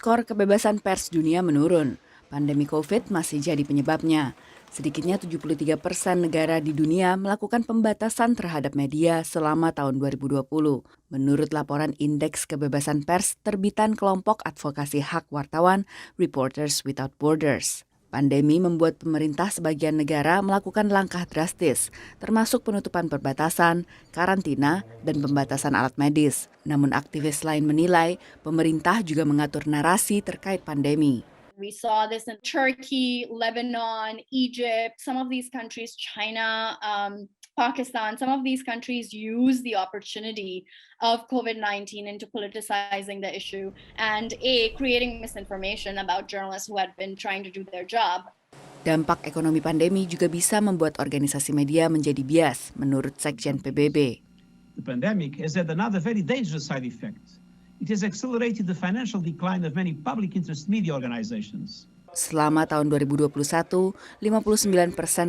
Skor kebebasan pers dunia menurun. Pandemi COVID masih jadi penyebabnya. Sedikitnya 73% negara di dunia melakukan pembatasan terhadap media selama tahun 2020. Menurut laporan Indeks Kebebasan Pers terbitan kelompok advokasi hak wartawan Reporters Without Borders. Pandemi membuat pemerintah sebagian negara melakukan langkah drastis, termasuk penutupan perbatasan, karantina, dan pembatasan alat medis. Namun aktivis lain menilai pemerintah juga mengatur narasi terkait pandemi. We saw this in Turkey, Lebanon, Egypt, some of these countries, China, Pakistan, some of these countries use the opportunity of COVID-19 into politicizing the issue and creating misinformation about journalists who had been trying to do their job. Dampak ekonomi pandemi juga bisa membuat organisasi media menjadi bias, menurut Sekjen PBB. The pandemic has had another very dangerous side effect. It has accelerated the financial decline of many public interest media organizations. Selama tahun 2021, 59%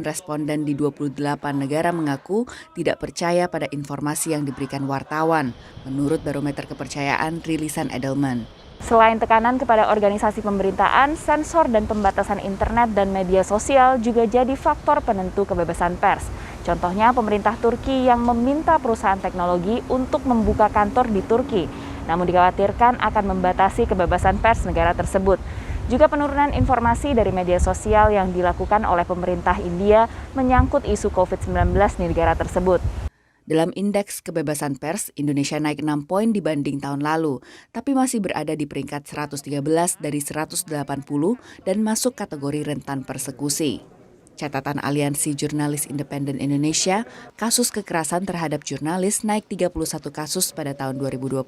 responden di 28 negara mengaku tidak percaya pada informasi yang diberikan wartawan, menurut barometer kepercayaan rilisan Edelman. Selain tekanan kepada organisasi pemberitaan, sensor dan pembatasan internet dan media sosial juga jadi faktor penentu kebebasan pers. Contohnya pemerintah Turki yang meminta perusahaan teknologi untuk membuka kantor di Turki, namun dikhawatirkan akan membatasi kebebasan pers negara tersebut. Juga penurunan informasi dari media sosial yang dilakukan oleh pemerintah India menyangkut isu COVID-19 di negara tersebut. Dalam indeks kebebasan pers, Indonesia naik 6 poin dibanding tahun lalu, tapi masih berada di peringkat 113 dari 180 dan masuk kategori rentan persekusi. Catatan Aliansi Jurnalis Independen Indonesia, kasus kekerasan terhadap jurnalis naik 31 kasus pada tahun 2020.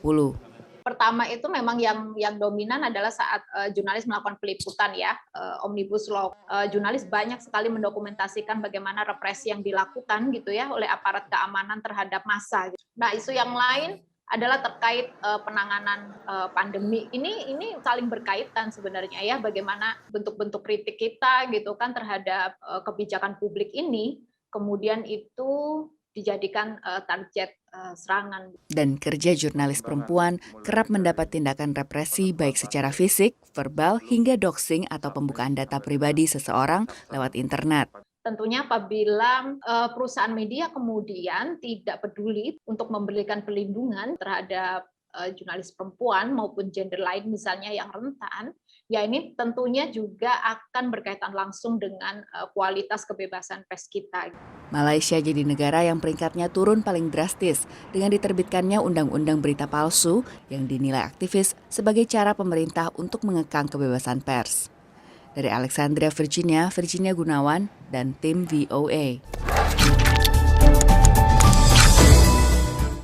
Pertama itu memang yang dominan adalah saat jurnalis melakukan peliputan ya, Omnibus Law. Jurnalis banyak sekali mendokumentasikan bagaimana represi yang dilakukan gitu ya oleh aparat keamanan terhadap massa. Nah, isu yang lain adalah terkait penanganan pandemi. Ini saling berkaitan sebenarnya ya, bagaimana bentuk-bentuk kritik kita gitu kan terhadap kebijakan publik ini kemudian itu dijadikan target serangan. Dan kerja jurnalis perempuan kerap mendapat tindakan represi baik secara fisik, verbal, hingga doxing atau pembukaan data pribadi seseorang lewat internet. Tentunya apabila perusahaan media kemudian tidak peduli untuk memberikan perlindungan terhadap jurnalis perempuan maupun gender lain misalnya yang rentan, ya ini tentunya juga akan berkaitan langsung dengan kualitas kebebasan pers kita. Malaysia jadi negara yang peringkatnya turun paling drastis dengan diterbitkannya Undang-Undang Berita Palsu yang dinilai aktivis sebagai cara pemerintah untuk mengekang kebebasan pers. Dari Alexandria, Virginia Gunawan, dan tim VOA.